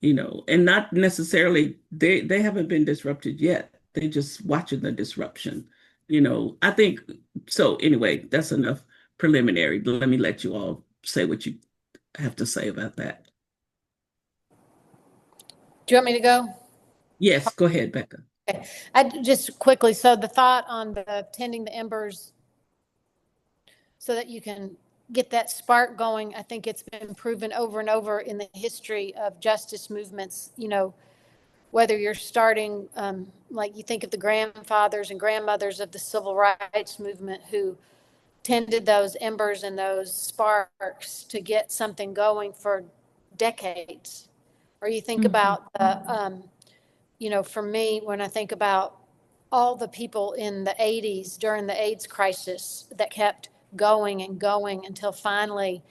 and not necessarily they haven't been disrupted yet. They're just watching the disruption. I think so. Anyway, that's enough preliminary. Let me let you all say what you have to say about that. Do you want me to go? Yes, go ahead, Becca. Okay. I just quickly, so the thought on the tending the embers so that you can get that spark going, I think it's been proven over and over in the history of justice movements, whether you're starting, like you think of the grandfathers and grandmothers of the civil rights movement who tended those embers and those sparks to get something going for decades. Or you think about the, for me, when I think about all the people in the 80s during the AIDS crisis that kept going and going until finally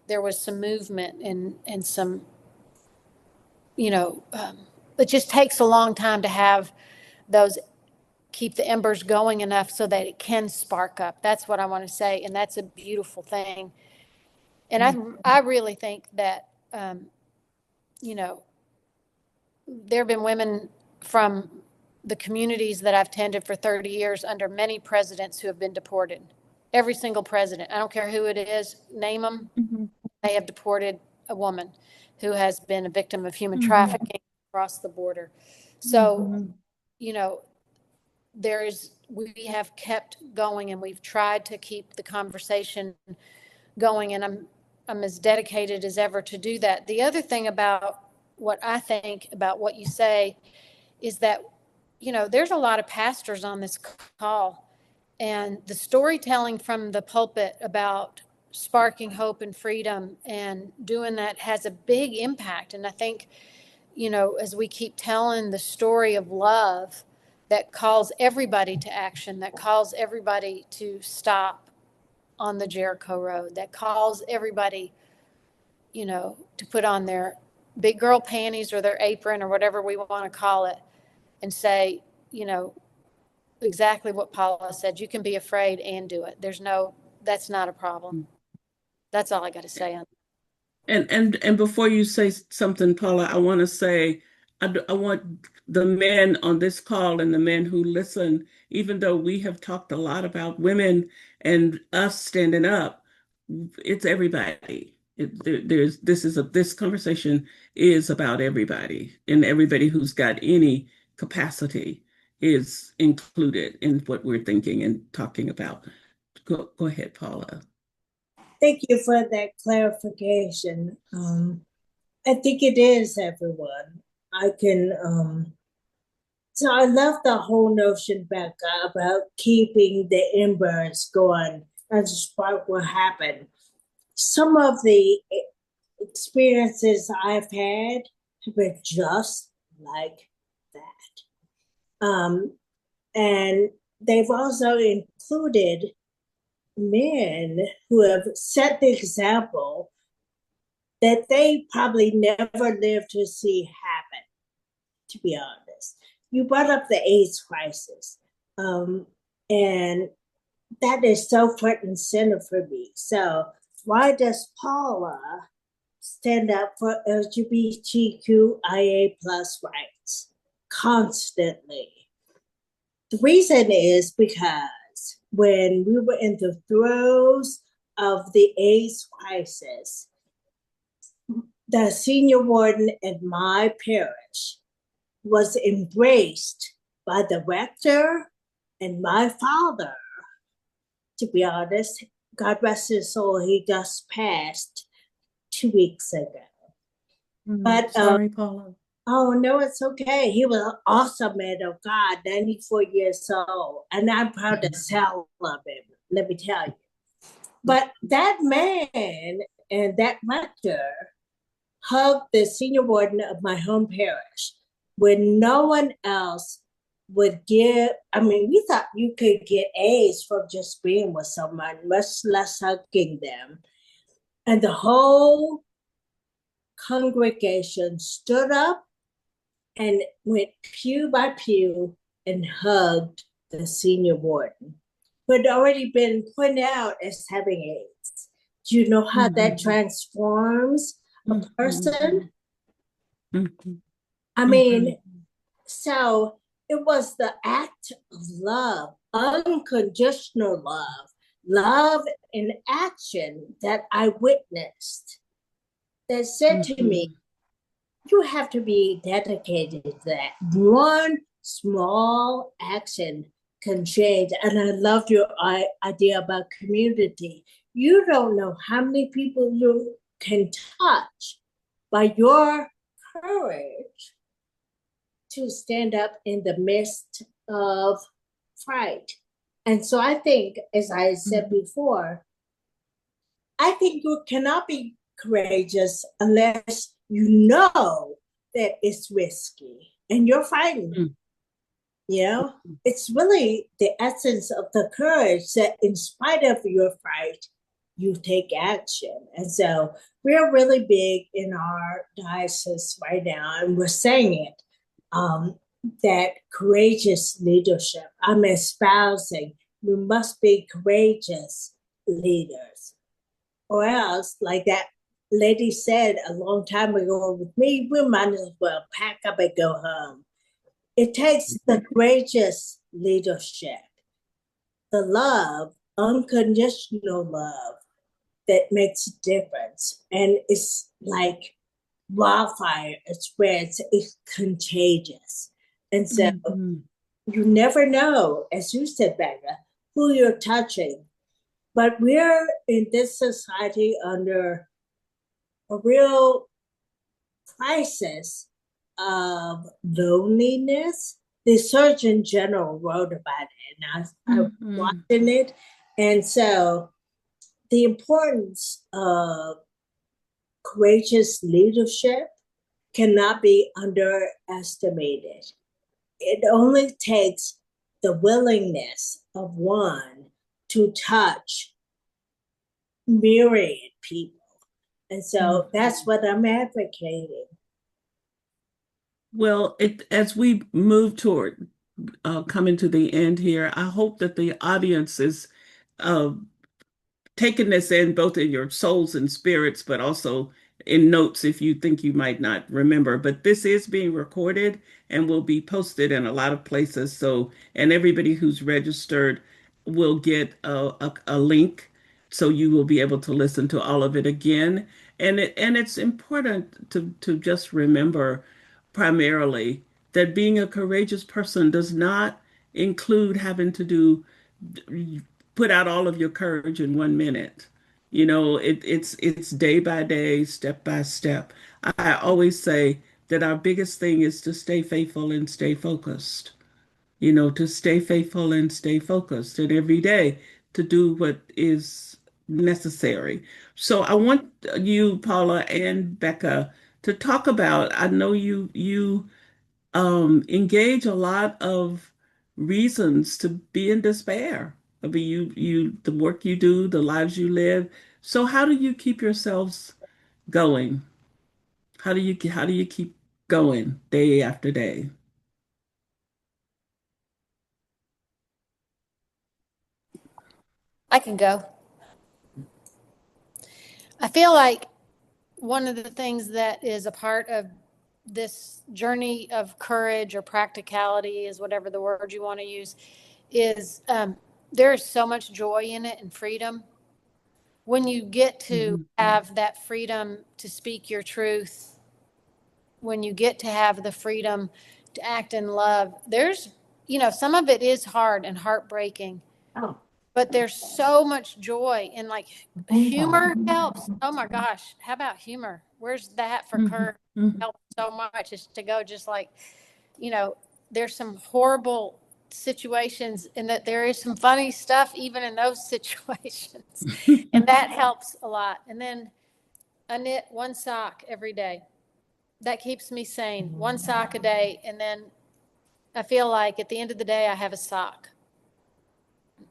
there was some movement and some, it just takes a long time to have those keep the embers going enough so that it can spark up. That's what I want to say. And that's a beautiful thing. And I really think that, you know, there have been women from the communities that I've tended for 30 years under many presidents who have been deported. Every single president, I don't care who it is, name them, they have deported a woman who has been a victim of human trafficking across the border. So, you know, we have kept going, and we've tried to keep the conversation going, and I'm as dedicated as ever to do that. The other thing about what I think about what you say is that, you know, there's a lot of pastors on this call, and the storytelling from the pulpit about sparking hope and freedom and doing that has a big impact. And I think, you know, as we keep telling the story of love that calls everybody to action, that calls everybody to stop on the Jericho Road, that calls everybody, you know, to put on their big girl panties or their apron or whatever we want to call it, and say, you know, exactly what Paula said. You can be afraid and do it. That's not a problem. That's all I got to say on. And before you say something, Paula, I want to say I want the men on this call and the men who listen, even though we have talked a lot about women and us standing up, it's everybody. This conversation is about everybody, and everybody who's got any capacity is included in what we're thinking and talking about. Go ahead, Paula. Thank you for that clarification. I think it is everyone. So I love the whole notion, Becca, about keeping the embers going and spark will happen. Some of the experiences I've had have been just like that. And they've also included men who have set the example that they probably never lived to see happen, to be honest. You brought up the AIDS crisis, and that is so front and center for me. So why does Paula stand up for LGBTQIA plus rights constantly? The reason is because when we were in the throes of the AIDS crisis, the senior warden at my parish was embraced by the rector and my father. To be honest, God rest his soul, he just passed 2 weeks ago. But sorry, Paula. Oh no, it's okay. He was an awesome man of God, 94 years old, and I'm proud to tell of him. Let me tell you. But that man and that rector hugged the senior warden of my home parish when no one else would give. I mean, we thought you could get AIDS from just being with someone, much less hugging them. And the whole congregation stood up and went pew by pew and hugged the senior warden, who had already been pointed out as having AIDS. Do you know how that transforms a person? I mean, so it was the act of love, unconditional love, love in action that I witnessed that said to me, you have to be dedicated to that. One small action can change. And I loved your idea about community. You don't know how many people you can touch by your courage to stand up in the midst of fright. And so I think, as I said before, I think you cannot be courageous unless you know that it's risky and you're fighting. You know, it's really the essence of the courage that in spite of your fight, you take action. And so we're really big in our diocese right now, and we're saying it, that courageous leadership. I'm espousing we must be courageous leaders, or else, like that lady said a long time ago with me, we might as well pack up and go home. It takes the courageous leadership, the love, unconditional love that makes a difference. And it's like wildfire, it spreads, it's contagious. And so you never know, as you said, Becca, who you're touching. But we're in this society under a real crisis of loneliness. The Surgeon General wrote about it, and I was watching it. And so the importance of courageous leadership cannot be underestimated. It only takes the willingness of one to touch myriad people. And so that's what I'm advocating. Well, as we move toward coming to the end here, I hope that the audience is uh, taking this in both in your souls and spirits, but also in notes if you think you might not remember. But this is being recorded and will be posted in a lot of places. So, and everybody who's registered will get a link, so you will be able to listen to all of it again. And it's important to just remember primarily that being a courageous person does not include having to put out all of your courage in 1 minute. It's day by day, step by step. I always say that our biggest thing is to stay faithful and stay focused. To stay faithful and stay focused, and every day to do what is necessary. So I want you, Paula and Becca, to talk about. I know you engage a lot of reasons to be in despair. I mean, the work you do, the lives you live. So how do you keep yourselves going? How do you keep going day after day? I can go. I feel like one of the things that is a part of this journey of courage or practicality, is whatever the word you want to use, is there's so much joy in it and freedom. When you get to have that freedom to speak your truth, when you get to have the freedom to act in love, some of it is hard and heartbreaking. Oh. But there's so much joy, and like humor helps. Oh my gosh, how about humor? Where's that for courage? Helps so much is to go just like, there's some horrible situations, and that there is some funny stuff even in those situations. And that helps a lot. And then I knit one sock every day. That keeps me sane. One sock a day, and then I feel like at the end of the day I have a sock.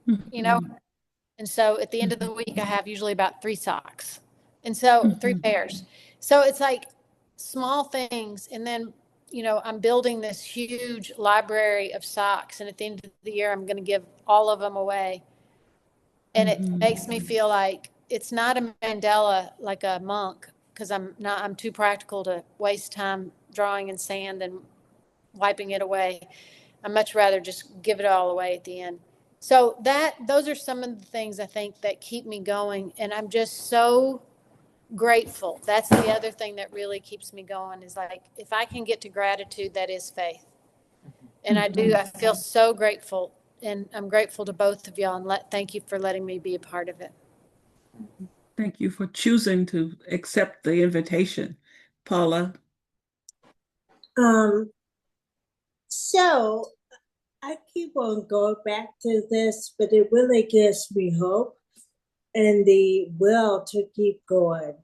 And so at the end of the week, I have usually about 3 socks. And so 3 pairs. So it's like small things. And then, I'm building this huge library of socks. And at the end of the year, I'm going to give all of them away. And it makes me feel like it's not a Mandela like a monk, because I'm too practical to waste time drawing in sand and wiping it away. I'd much rather just give it all away at the end. So those are some of the things I think that keep me going. And I'm just so grateful. That's the other thing that really keeps me going, is like, if I can get to gratitude, that is faith. And I feel so grateful. And I'm grateful to both of y'all, and thank you for letting me be a part of it. Thank you for choosing to accept the invitation, Paula. So I keep on going back to this, but it really gives me hope and the will to keep going.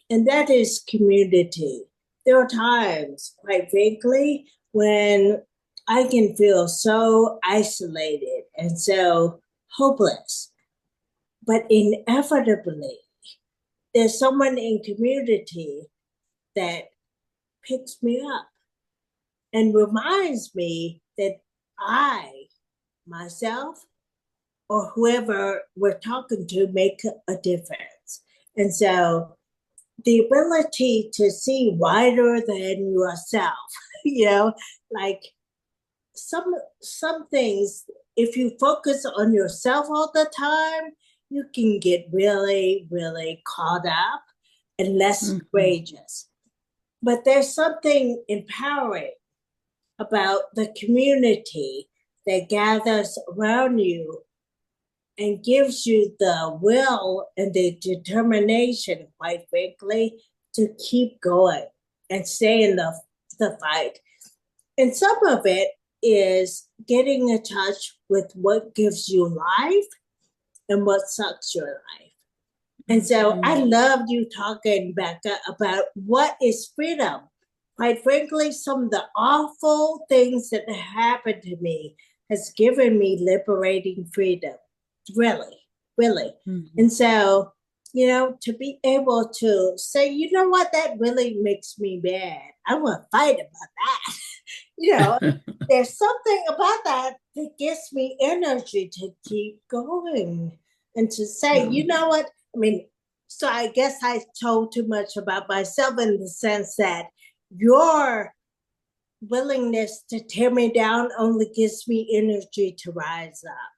And that is community. There are times, quite frankly, when I can feel so isolated and so hopeless. But inevitably, there's someone in community that picks me up and reminds me that I, myself, or whoever we're talking to make a difference. And so the ability to see wider than yourself, you know, like some things, if you focus on yourself all the time, you can get really, really caught up and less Mhm. courageous. But there's something empowering about the community that gathers around you and gives you the will and the determination, quite frankly, to keep going and stay in the fight. And some of it is getting in touch with what gives you life and what sucks your life. And so I Mhm. loved you talking, Becca, about what is freedom. Quite frankly, some of the awful things that happened to me has given me liberating freedom. Really, really. Mhm. And so, to be able to say, you know what, that really makes me mad. I want to fight about that. you know, there's something about that that gives me energy to keep going and to say, Yeah. you know what? I mean, so I guess I told too much about myself in the sense that your willingness to tear me down only gives me energy to rise up.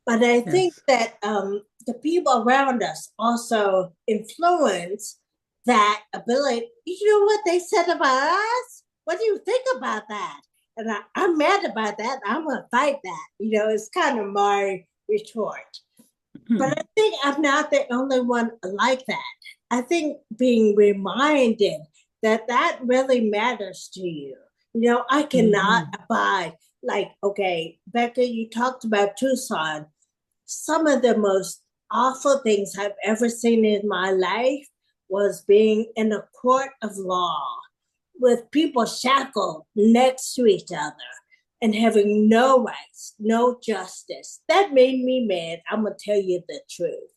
But I think Yes. that the people around us also influence that ability. You know what they said about us? What do you think about that? And I'm mad about that. I'm going to fight that. It's kind of my retort. But I Mhm. think I'm not the only one like that. I think being reminded that that really matters to you. I cannot Mhm. abide. Like, okay, Becca, you talked about Tucson. Some of the most awful things I've ever seen in my life was being in a court of law with people shackled next to each other and having no rights, no justice. That made me mad. I'm going to tell you the truth.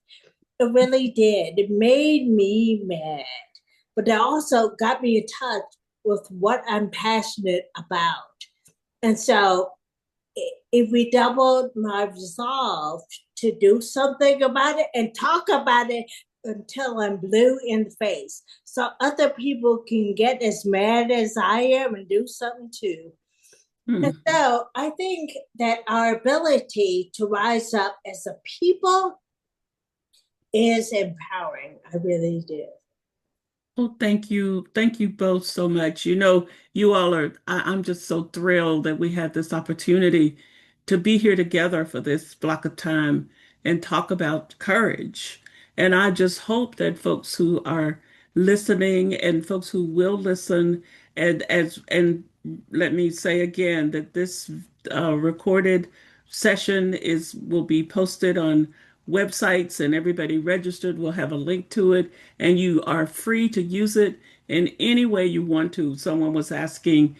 It really did. It made me mad. But it also got me in touch with what I'm passionate about. And so it redoubled my resolve to do something about it and talk about it until I'm blue in the face. So other people can get as mad as I am and do something too. And Mhm. so I think that our ability to rise up as a people is empowering. I really do. Oh, thank you. Thank you both so much. You all I'm just so thrilled that we had this opportunity to be here together for this block of time and talk about courage. And I just hope that folks who are listening and folks who will listen, and let me say again that this recorded session is will be posted on websites, and everybody registered will have a link to it, and you are free to use it in any way you want to. Someone was asking,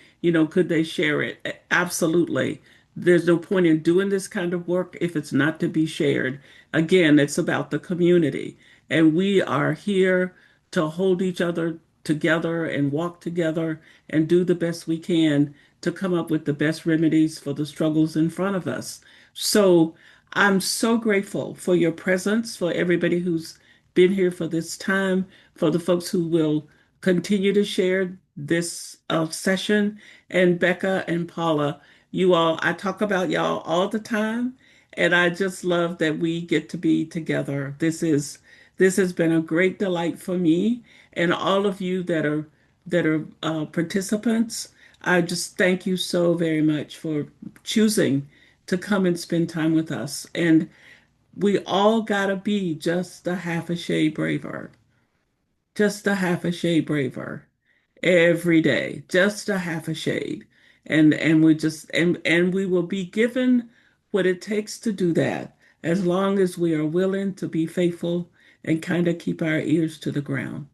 could they share it? Absolutely. There's no point in doing this kind of work if it's not to be shared. Again, it's about the community, and we are here to hold each other together and walk together and do the best we can to come up with the best remedies for the struggles in front of us. So I'm so grateful for your presence, for everybody who's been here for this time, for the folks who will continue to share this session. And Becca and Paula, you all, I talk about y'all all the time, and I just love that we get to be together. This has been a great delight for me and all of you that are participants. I just thank you so very much for choosing to come and spend time with us. And we all gotta be just a half a shade braver, just a half a shade braver every day, just a half a shade. And we just and we will be given what it takes to do that as long as we are willing to be faithful and kind of keep our ears to the ground.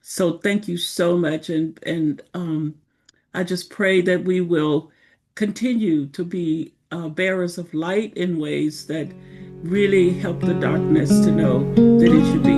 So thank you so much, and I just pray that we will continue to be bearers of light in ways that really help the darkness to know that it should be